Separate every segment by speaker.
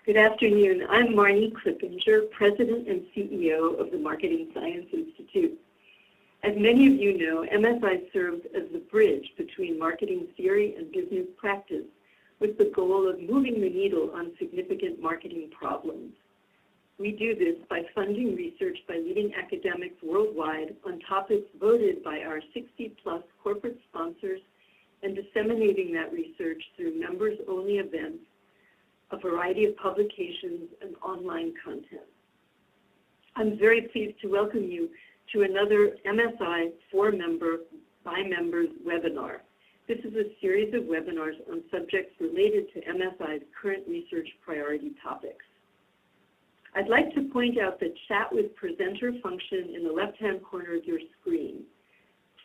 Speaker 1: Good afternoon. I'm Marnie Clippinger, President and CEO of the Marketing Science Institute. As many of you know, MSI serves as the bridge between marketing theory and business practice with the goal of moving the needle on significant marketing problems. We do this by funding research by leading academics worldwide on topics voted by our 60-plus corporate sponsors and disseminating that research through members-only events, a variety of publications, and online content. I'm very pleased to welcome you to another MSI for-member, by members webinar. This is a series of webinars on subjects related to MSI's current research priority topics. I'd like to point out the Chat with Presenter function in the left-hand corner of your screen.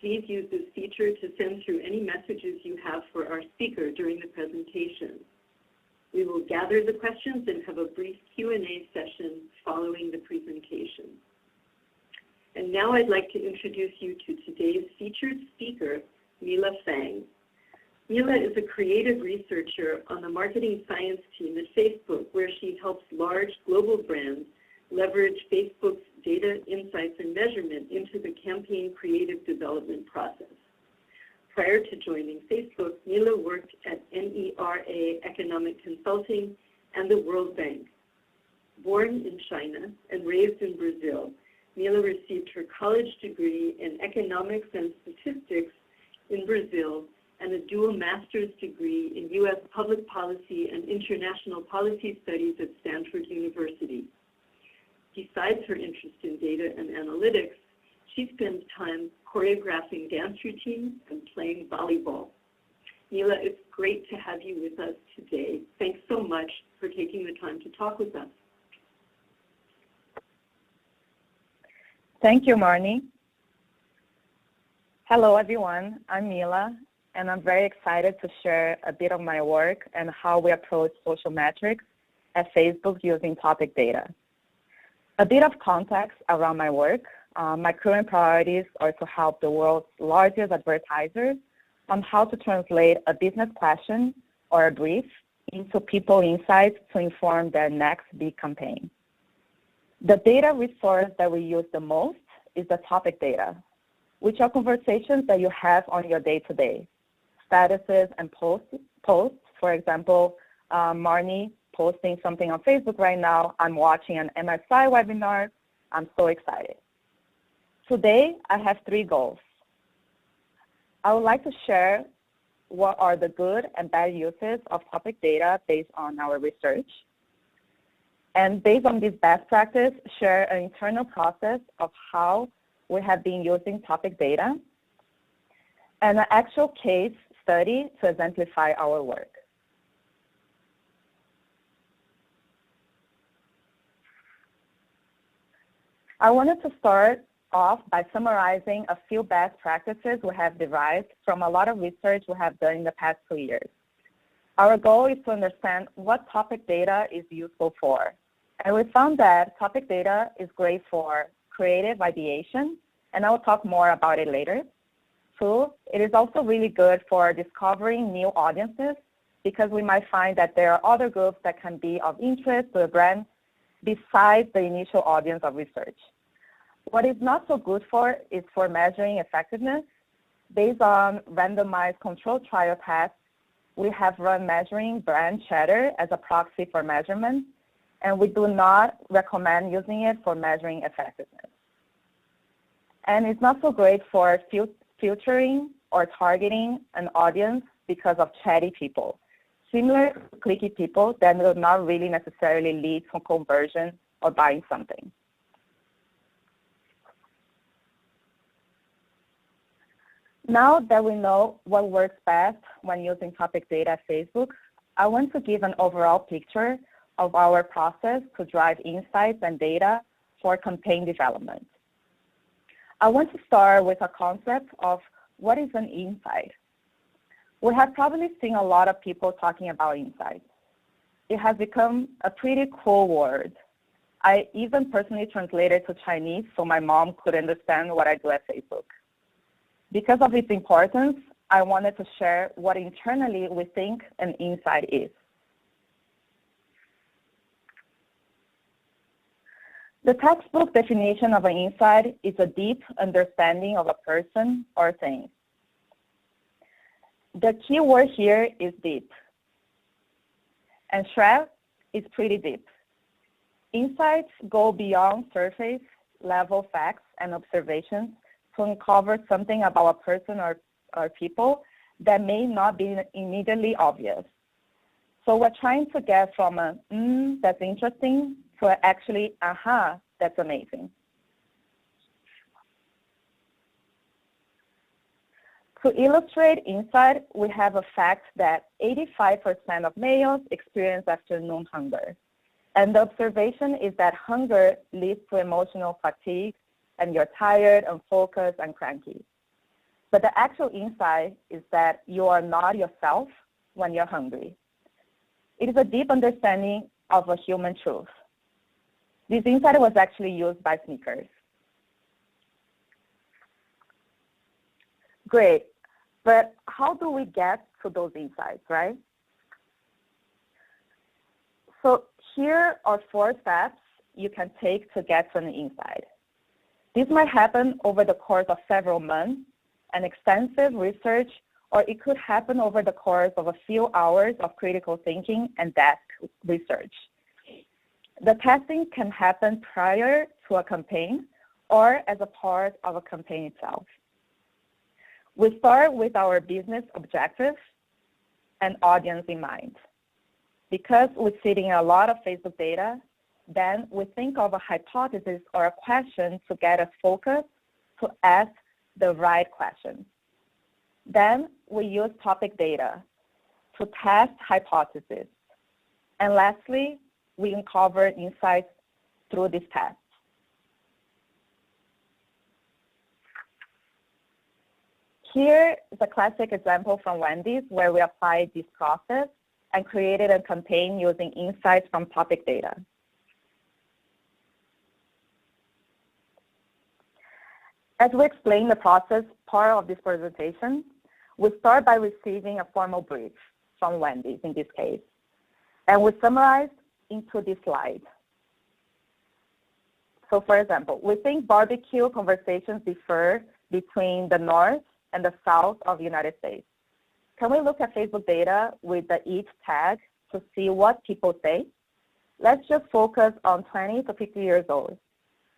Speaker 1: Please use this feature to send through any messages you have for our speaker during the presentation. We will gather the questions and have a brief Q&A session following the presentation. And now I'd like to introduce you to today's featured speaker, Neela Fang. Neela is a creative researcher on the marketing science team at Facebook, where she helps large global brands leverage Facebook's data, insights, and measurement into the campaign creative development process. Prior to joining Facebook, Neela worked at NERA Economic Consulting and the World Bank. Born in China and raised in Brazil, Neela received her college degree in economics and statistics in Brazil and a dual master's degree in U.S. public policy and international policy studies at Stanford University. Besides her interest in data and analytics, she spends time choreographing dance routines and playing volleyball. Neela, it's great to have you with us today. Thanks so much for taking the time to talk with us.
Speaker 2: Thank you, Marnie. Hello, everyone. I'm Neela, and I'm very excited to share a bit of my work and how we approach social metrics at Facebook using topic data. A bit of context around my work. My current priorities are to help the world's largest advertisers on how to translate a business question or a brief into people insights to inform their next big campaign. The data resource that we use the most is the topic data, which are conversations that you have on your day-to-day. Statuses and posts. For example, Marnie posting something on Facebook right now. I'm watching an MSI webinar. I'm so excited. Today, I have 3 goals. I would like to share what are the good and bad uses of topic data based on our research. And based on this best practice, share an internal process of how we have been using topic data and an actual case study to exemplify our work. I wanted to start off by summarizing a few best practices we have derived from a lot of research we have done in the past 2 years. Our goal is to understand what topic data is useful for. And we found that topic data is great for creative ideation, and I will talk more about it later. 2, it is also really good for discovering new audiences because we might find that there are other groups that can be of interest to a brand besides the initial audience of research. What is not so good for is for measuring effectiveness. Based on randomized controlled trial tests, we have run measuring brand chatter as a proxy for measurement, and we do not recommend using it for measuring effectiveness. And it's not so great for filtering or targeting an audience because of chatty people. Similar to clicky people that will not really necessarily lead to conversion or buying something. Now that we know what works best when using topic data at Facebook, I want to give an overall picture of our process to drive insights and data for campaign development. I want to start with a concept of what is an insight. We have probably seen a lot of people talking about insights. It has become a pretty cool word. I even personally translated to Chinese so my mom could understand what I do at Facebook. Because of its importance, I wanted to share what internally we think an insight is. The textbook definition of an insight is a deep understanding of a person or thing. The key word here is deep. And Shrev is pretty deep. Insights go beyond surface level facts and observations to uncover something about a person or people that may not be immediately obvious. So we're trying to get from a, that's interesting, to actually, aha, that's amazing. To illustrate insight, we have a fact that 85% of males experience afternoon hunger. And the observation is that hunger leads to emotional fatigue, and you're tired, unfocused, and cranky. But the actual insight is that you are not yourself when you're hungry. It is a deep understanding of a human truth. This insight was actually used by sneakers. Great, but how do we get to those insights, right? So here are 4 steps you can take to get to an insight. This might happen over the course of several months, an extensive research, or it could happen over the course of a few hours of critical thinking and desk research. The testing can happen prior to a campaign or as a part of a campaign itself. We start with our business objectives and audience in mind. Because we're sitting a lot of Facebook data, then we think of a hypothesis or a question to get us focused to ask the right questions. Then we use topic data to test hypotheses. And lastly, we uncover insights through this test. Here is a classic example from Wendys where we applied this process and created a campaign using insights from topic data. As we explain the process part of this presentation, we start by receiving a formal brief from Wendys in this case, and we summarize into this slide. So for example, we think barbecue conversations differ between the North and the South of the United States. Can we look at Facebook data with the each tag to see what people say? Let's just focus on 20 to 50 years old.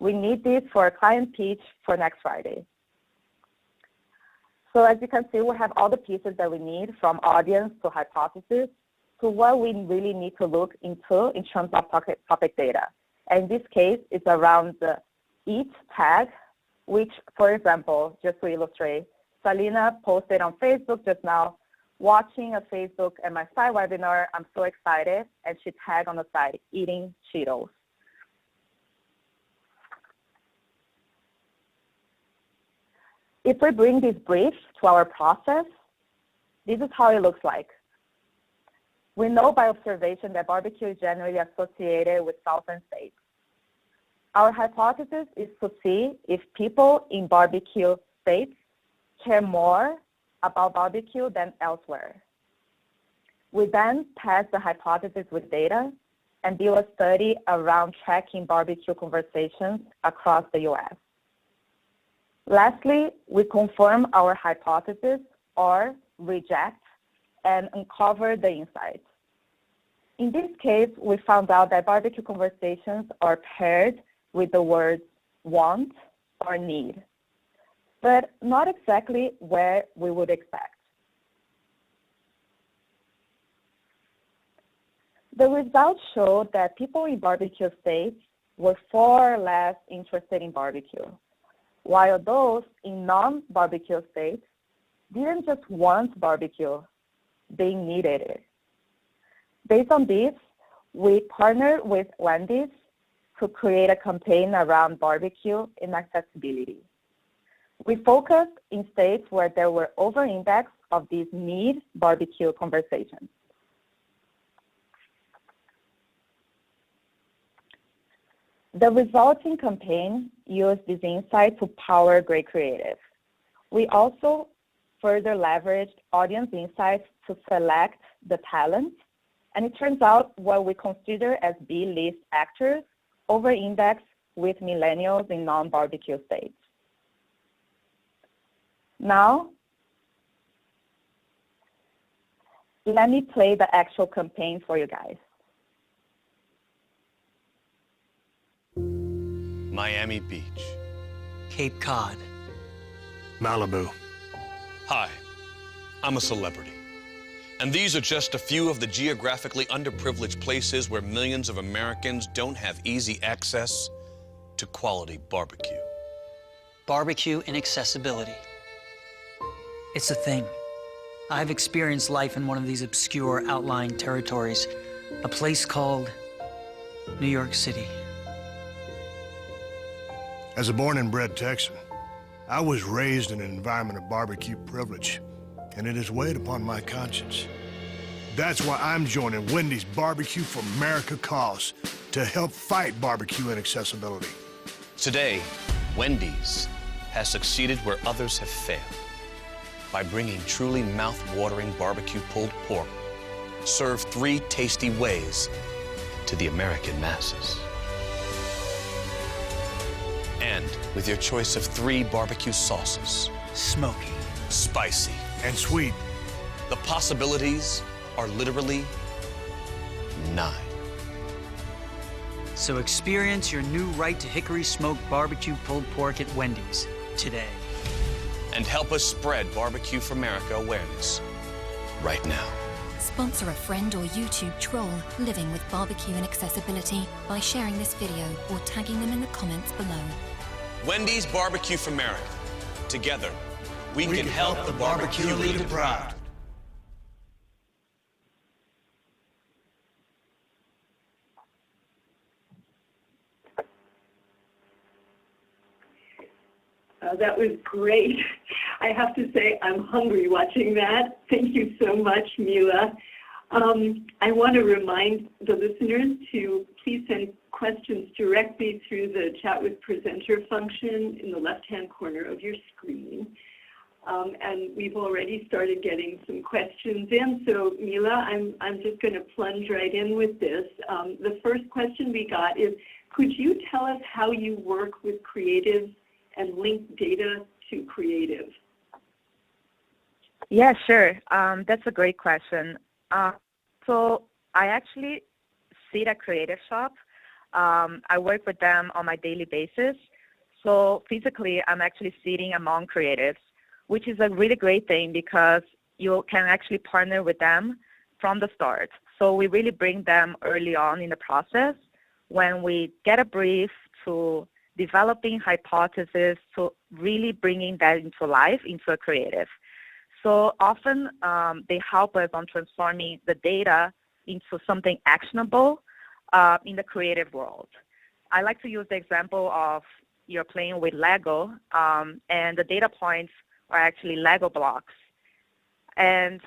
Speaker 2: We need this for a client pitch for next Friday. So as you can see, we have all the pieces that we need, from audience to hypothesis to what we really need to look into in terms of topic data. And in this case, it's around the each tag, which, for example, just to illustrate, Salina posted on Facebook just now, watching a Facebook MSI webinar, I'm so excited, and she tagged on the side, eating Cheetos. If we bring this brief to our process, this is how it looks like. We know by observation that barbecue is generally associated with southern states. Our hypothesis is to see if people in barbecue states care more about barbecue than elsewhere. We then test the hypothesis with data and do a study around tracking barbecue conversations across the U.S. Lastly, we confirm our hypothesis or reject and uncover the insights. In this case, we found out that barbecue conversations are paired with the words want or need, but not exactly where we would expect. The results showed that people in barbecue states were far less interested in barbecue, while those in non-barbecue states didn't just want barbecue, they needed it. Based on this, we partnered with Wendys to create a campaign around barbecue and accessibility. We focused in states where there were over-index of these need barbecue conversations. The resulting campaign used this insight to power great creative. We also further leveraged audience insights to select the talent, and it turns out what we consider as B-list actors over-index with millennials in non-barbecue states. Now, let me play the actual campaign for you guys.
Speaker 3: Miami Beach.
Speaker 4: Cape Cod.
Speaker 5: Malibu.
Speaker 3: Hi, I'm a celebrity. And these are just a few of the geographically underprivileged places where millions of Americans don't have easy access to quality barbecue.
Speaker 4: Barbecue and accessibility. It's a thing. I've experienced life in one of these obscure outlying territories, a place called New York City.
Speaker 5: As a born and bred Texan, I was raised in an environment of barbecue privilege, and it has weighed upon my conscience. That's why I'm joining Wendys Barbecue for America cause to help fight barbecue inaccessibility.
Speaker 3: Today, Wendys has succeeded where others have failed by bringing truly mouth-watering barbecue pulled pork, served 3 tasty ways to the American masses. And with your choice of 3 barbecue sauces,
Speaker 4: Smoky.
Speaker 3: spicy,
Speaker 5: And sweet.
Speaker 3: the possibilities are literally 9.
Speaker 4: So experience your new right to hickory smoked barbecue pulled pork at Wendy's today.
Speaker 3: And help us spread Barbecue for America awareness right now.
Speaker 6: Sponsor a friend or YouTube troll living with barbecue inaccessibility by sharing this video or tagging them in the comments below.
Speaker 3: Wendy's Barbecue for America. Together, we can help the barbecue elite proud.
Speaker 1: That was great. I have to say I'm hungry watching that. Thank you so much, Neela. I want to remind the listeners to please send questions directly through the Chat with Presenter function in the left-hand corner of your screen. And we've already started getting some questions in. So, Neela, I'm just going to plunge right in with this. The first question we got is, could you tell us how you work with creatives and link data to creative?
Speaker 2: Yeah, sure. That's a great question. So I actually sit at Creative Shop. I work with them on my daily basis. So physically, I'm actually sitting among creatives, which is a really great thing because you can actually partner with them from the start. So we really bring them early on in the process when we get a brief to developing hypotheses to really bringing that into life, into a creative. So often they help us on transforming the data into something actionable in the creative world. I like to use the example of you're playing with Lego and the data points are actually Lego blocks. And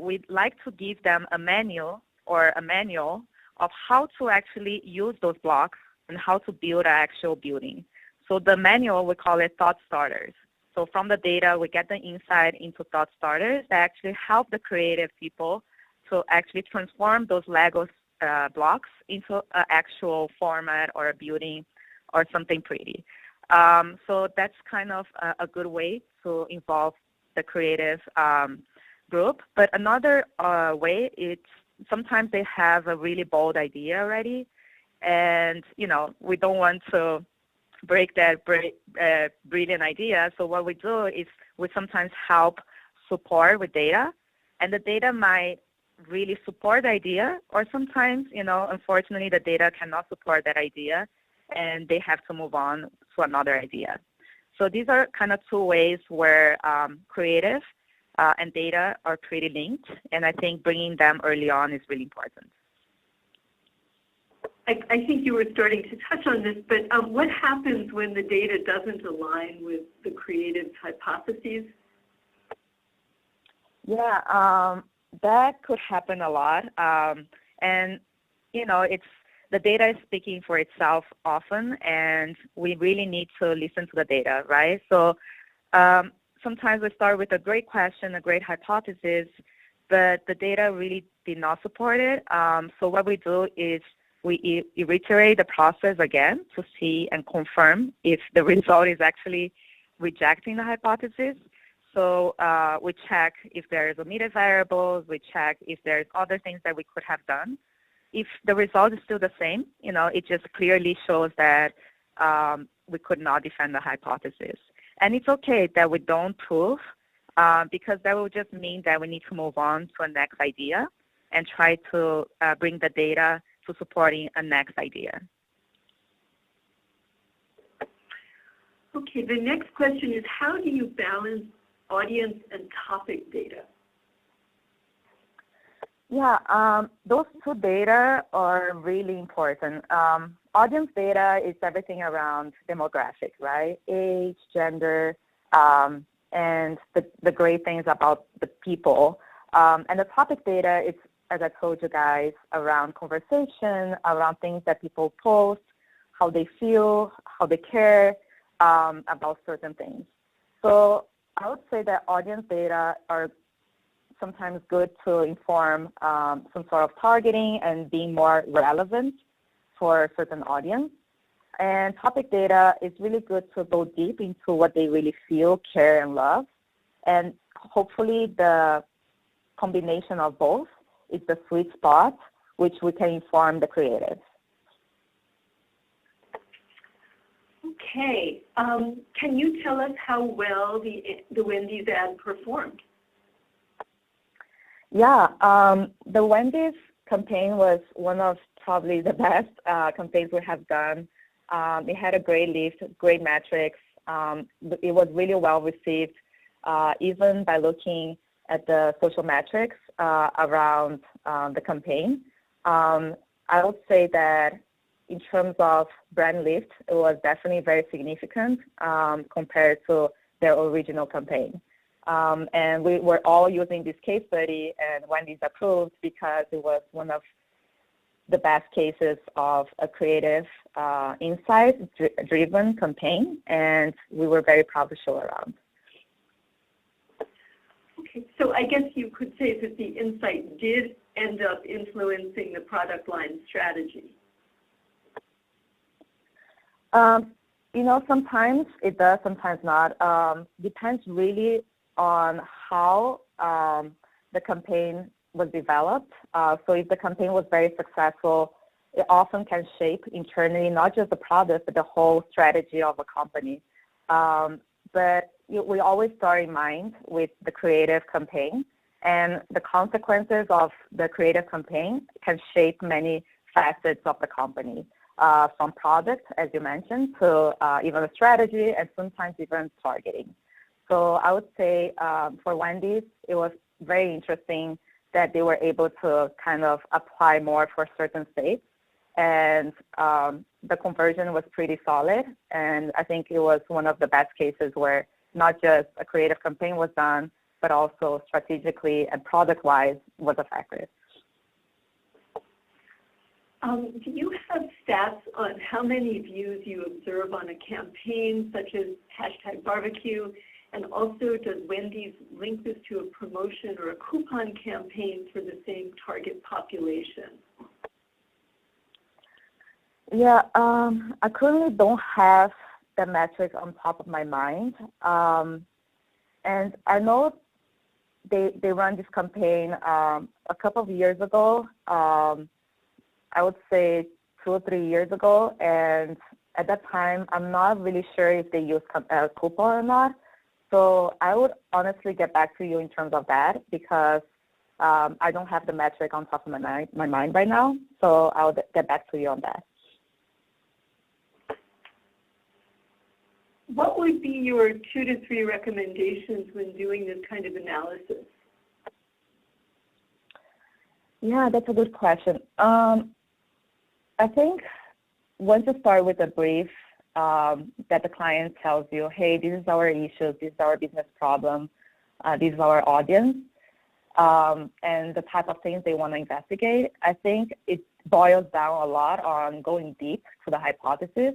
Speaker 2: we'd like to give them a manual of how to actually use those blocks and how to build an actual building. So the manual, we call it thought starters. So from the data, we get the insight into thought starters that actually help the creative people to actually transform those Lego blocks into an actual format or a building or something pretty. So that's kind of a good way to involve the creative group. But another way, it's sometimes they have a really bold idea already. And, we don't want to break that brilliant idea. So what we do is we sometimes help support with data. And the data might really support the idea. Or sometimes, unfortunately, the data cannot support that idea. And they have to move on to another idea. So these are kind of 2 ways where creative and data are pretty linked. And I think bringing them early on is really important.
Speaker 1: I think you were starting to touch on this, but what happens when the data doesn't align with the creative hypotheses?
Speaker 2: Yeah, that could happen a lot. And, the data is speaking for itself often, and we really need to listen to the data, right? So sometimes we start with a great question, a great hypothesis, but the data really did not support it. So what we do is we reiterate the process again to see and confirm if the result is actually rejecting the hypothesis. So we check if there's omitted variables, we check if there's other things that we could have done. If the result is still the same, it just clearly shows that we could not defend the hypothesis. And it's okay that we don't prove, because that will just mean that we need to move on to a next idea and try to bring the data to supporting a next idea.
Speaker 1: Okay, the next question is, how do you balance audience and topic data?
Speaker 2: Yeah, those two data are really important. Audience data is everything around demographic, right? Age, gender, and the great things about the people. And the topic data is, as I told you guys, around conversation, around things that people post, how they feel, how they care about certain things. So I would say that audience data are sometimes good to inform some sort of targeting and being more relevant for a certain audience. And topic data is really good to go deep into what they really feel, care, and love. And hopefully the combination of both is the sweet spot, which we can inform the creatives.
Speaker 1: Okay, can you tell us how well the Wendys ad performed?
Speaker 2: Yeah, the Wendys campaign was one of probably the best campaigns we have done. It had a great lift, great metrics. It was really well received, even by looking at the social metrics around the campaign. I would say that in terms of brand lift, it was definitely very significant compared to their original campaign. And we were all using this case study, and Wendys approved because it was one of the best cases of a creative, insight-driven campaign, and we were very proud to show around.
Speaker 1: Okay, so I guess you could say that the insight did end up influencing the product line strategy.
Speaker 2: Sometimes it does, sometimes not. Depends really on how the campaign was developed. So if the campaign was very successful, it often can shape internally, not just the product, but the whole strategy of a company. But we always start in mind with the creative campaign, and the consequences of the creative campaign can shape many facets of the company, from product, as you mentioned, to even a strategy, and sometimes even targeting. So I would say for Wendys, it was very interesting that they were able to kind of apply more for certain states, and the conversion was pretty solid, and I think it was one of the best cases where not just a creative campaign was done, but also strategically and product-wise was effective.
Speaker 1: Do you have stats on how many views you observe on a campaign such as #barbecue? And also, does Wendys link this to a promotion or a coupon campaign for the same target population?
Speaker 2: Yeah, I currently don't have the metrics on top of my mind. And I know they ran this campaign a couple of years ago. I would say 2 or 3 years ago. And at that time, I'm not really sure if they used a coupon or not. So I would honestly get back to you in terms of that, because I don't have the metric on top of my mind right now. So I'll get back to you on that.
Speaker 1: What would be your 2 to 3 recommendations when doing this kind of analysis?
Speaker 2: Yeah, that's a good question. I think once you start with a brief that the client tells you, hey, this is our issue, this is our business problem, this is our audience, and the type of things they want to investigate, I think it boils down a lot on going deep to the hypothesis,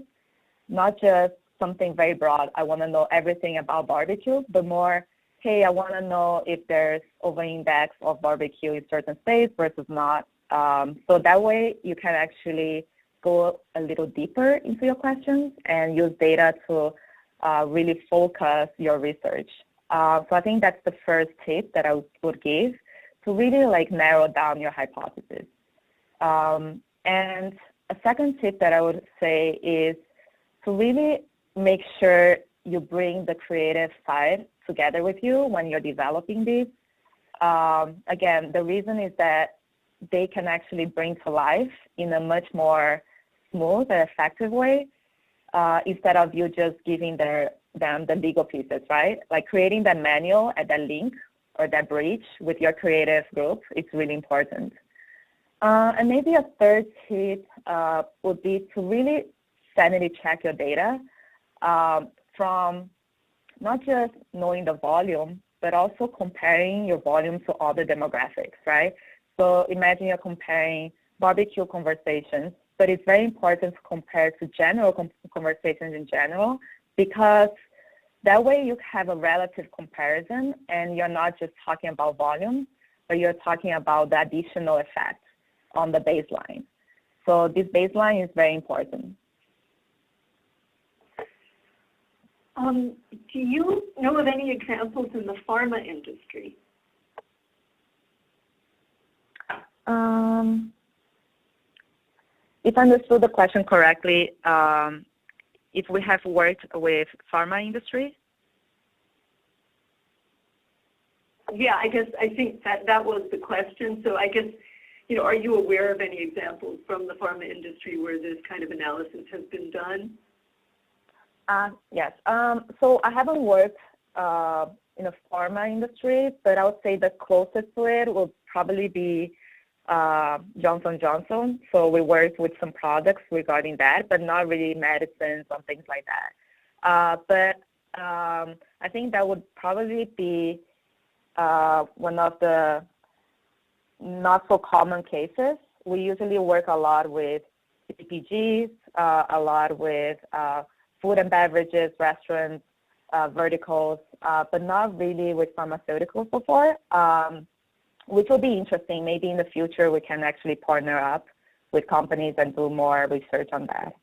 Speaker 2: not just something very broad, I want to know everything about barbecue, but more, hey, I want to know if there's over-index of barbecue in certain states versus not, So that way you can actually go a little deeper into your questions and use data to really focus your research. So I think that's the first tip that I would give to really like narrow down your hypothesis. And a second tip that I would say is to really make sure you bring the creative side together with you when you're developing these. Again, the reason is that they can actually bring to life in a much more smooth and effective way instead of you just giving them the legal pieces, right? Like creating that manual and that link or that bridge with your creative group is really important. And maybe a third tip would be to really sanity check your data from not just knowing the volume, but also comparing your volume to other demographics, right? So imagine you're comparing barbecue conversations, but it's very important to compare to general conversations in general, because that way you have a relative comparison and you're not just talking about volume, but you're talking about the additional effect on the baseline. So this baseline is very important.
Speaker 1: Do you know of any examples in the pharma industry?
Speaker 2: If I understood the question correctly, if we have worked with pharma industry?
Speaker 1: Yeah, I think that was the question. So I guess, you know, are you aware of any examples from the pharma industry where this kind of analysis has been done?
Speaker 2: Yes. So I haven't worked in a pharma industry, but I would say the closest to it will probably be Johnson & Johnson. So we worked with some products regarding that, but not really medicines or things like that. But I think that would probably be one of the not so common cases. We usually work a lot with CPGs, a lot with food and beverages, restaurants, verticals, but not really with pharmaceuticals before, which will be interesting. Maybe in the future we can actually partner up with companies and do more research on that.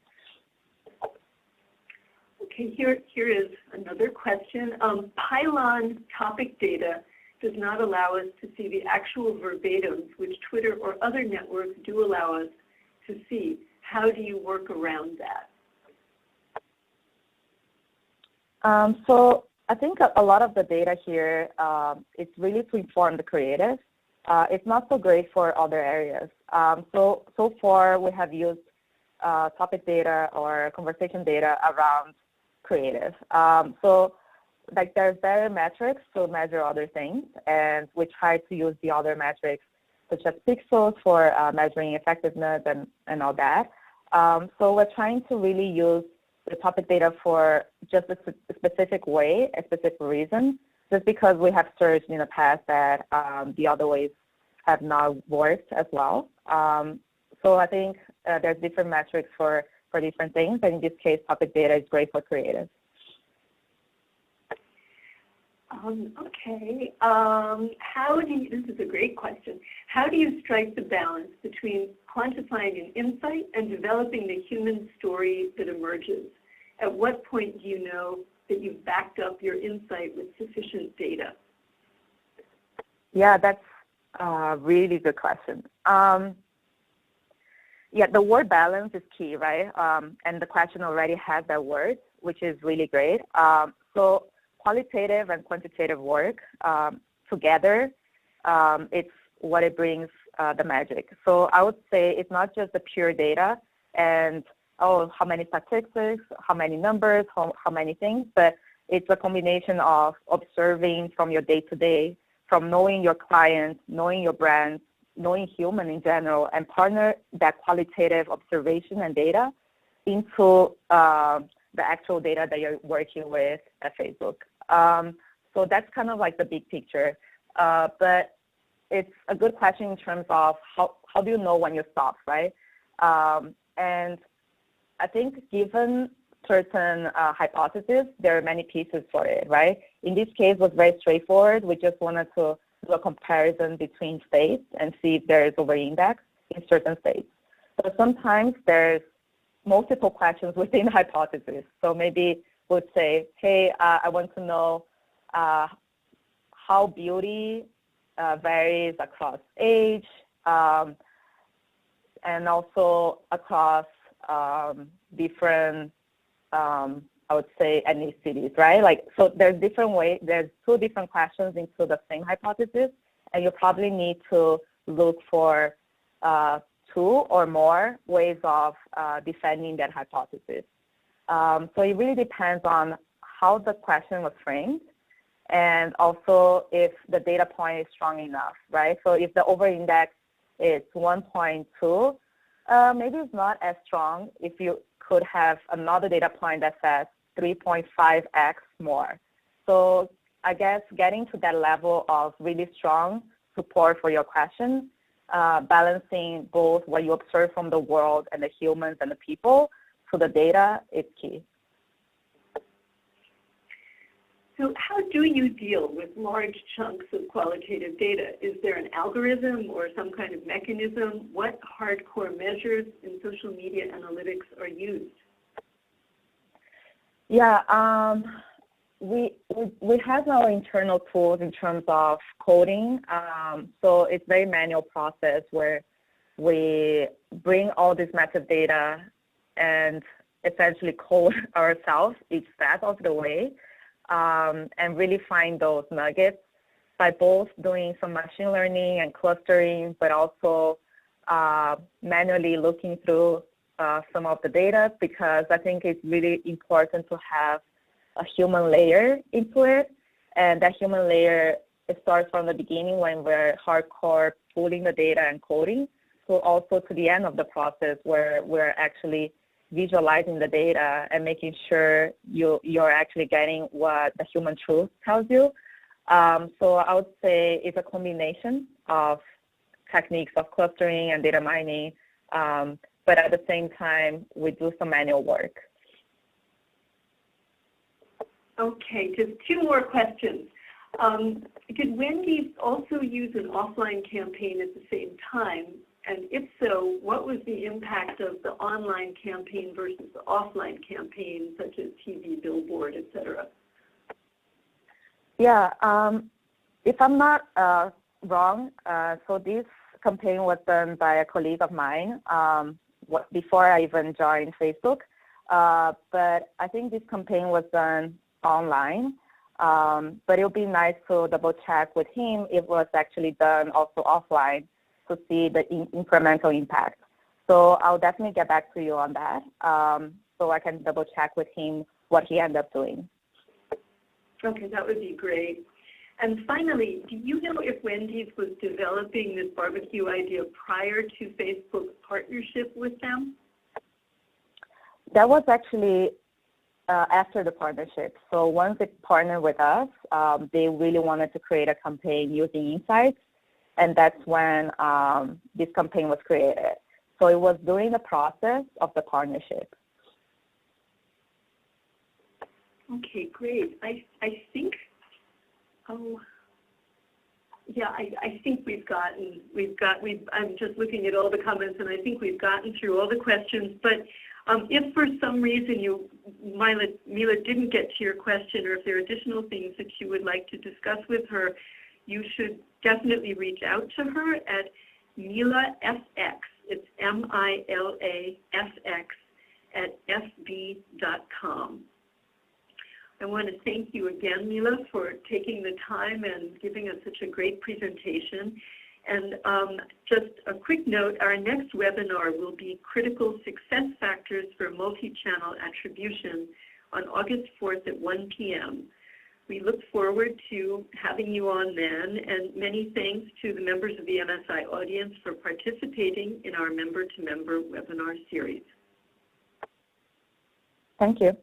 Speaker 1: Okay, here is another question. Pylon topic data does not allow us to see the actual verbatims, which Twitter or other networks do allow us to see. How do you work around that?
Speaker 2: So I think a lot of the data here is really to inform the creative. It's not so great for other areas. So far we have used topic data or conversation data around creative. So like there's better metrics to measure other things, and we try to use the other metrics such as pixels for measuring effectiveness and all that. So we're trying to really use the topic data for just a specific way, a specific reason, just because we have searched in the past that the other ways have not worked as well. So I think there's different metrics for different things, and in this case, topic data is great for creative.
Speaker 1: Okay. This is a great question. How do you strike the balance between quantifying an insight and developing the human story that emerges? At what point do you know that you've backed up your insight with sufficient data?
Speaker 2: Yeah, that's a really good question. Yeah, the word balance is key, right? And the question already has that word, which is really great. So qualitative and quantitative work together, it's what it brings the magic. So I would say it's not just the pure data and, oh, how many statistics, how many numbers, how many things, but it's a combination of observing from your day-to-day, from knowing your clients, knowing your brand, knowing human in general, and partner that qualitative observation and data into the actual data that you're working with at Facebook. So that's kind of like the big picture. But it's a good question in terms of how do you know when you stop, right? And I think given certain hypotheses, there are many pieces for it, right? In this case, it was very straightforward. We just wanted to do a comparison between states and see if there is over-index. in certain states. So sometimes there's multiple questions within the hypothesis. So maybe we'd say, hey, I want to know how beauty varies across age and also across different, I would say, ethnicities, right? Like, so there's different ways, there's two different questions into the same hypothesis, and you probably need to look for two or more ways of defending that hypothesis. So it really depends on how the question was framed and also if the data point is strong enough, right? So if the over-index is 1.2, maybe it's not as strong if you could have another data point that says 3.5x more. So I guess getting to that level of really strong support for your question, balancing both what you observe from the world and the humans and the people to the data is key.
Speaker 1: So how do you deal with large chunks of qualitative data? Is there an algorithm or some kind of mechanism? What hardcore measures in social media analytics are used?
Speaker 2: Yeah, we have our internal tools in terms of coding. So it's very manual process where we bring all this massive data and essentially code ourselves each step of the way. And really find those nuggets by both doing some machine learning and clustering, but also manually looking through some of the data, because I think it's really important to have a human layer into it. And that human layer, it starts from the beginning when we're hardcore pulling the data and coding, so also to the end of the process where we're actually visualizing the data and making sure you're actually getting what the human truth tells you. So I would say it's a combination of techniques of clustering and data mining, but at the same time, we do some manual work.
Speaker 1: Okay, just two more questions. Did Wendys also use an offline campaign at the same time? And if so, what was the impact of the online campaign versus the offline campaign, such as TV, billboard, et cetera?
Speaker 2: Yeah, if I'm not wrong, so this campaign was done by a colleague of mine before I even joined Facebook. But I think this campaign was done online. But it would be nice to double check with him if it was actually done also offline, to see the incremental impact. So I'll definitely get back to you on that, so I can double check with him what he ended up doing.
Speaker 1: Okay, that would be great. And finally, do you know if Wendys was developing this barbecue idea prior to Facebook's partnership with them?
Speaker 2: That was actually after the partnership. So once they partnered with us, they really wanted to create a campaign using insights. And that's when this campaign was created. So it was during the process of the partnership.
Speaker 1: Okay, great. I think, oh, yeah, I think I'm just looking at all the comments, and I think we've gotten through all the questions. But if for some reason Neela didn't get to your question, or if there are additional things that you would like to discuss with her, you should definitely reach out to her at Neela FX. It's MILAFX @fb.com. I want to thank you again, Neela, for taking the time and giving us such a great presentation. And just a quick note, our next webinar will be Critical Success Factors for Multi-Channel Attribution on August 4th at 1 p.m. We look forward to having you on then, and many thanks to the members of the MSI audience for participating in our member-to-member webinar series.
Speaker 2: Thank you.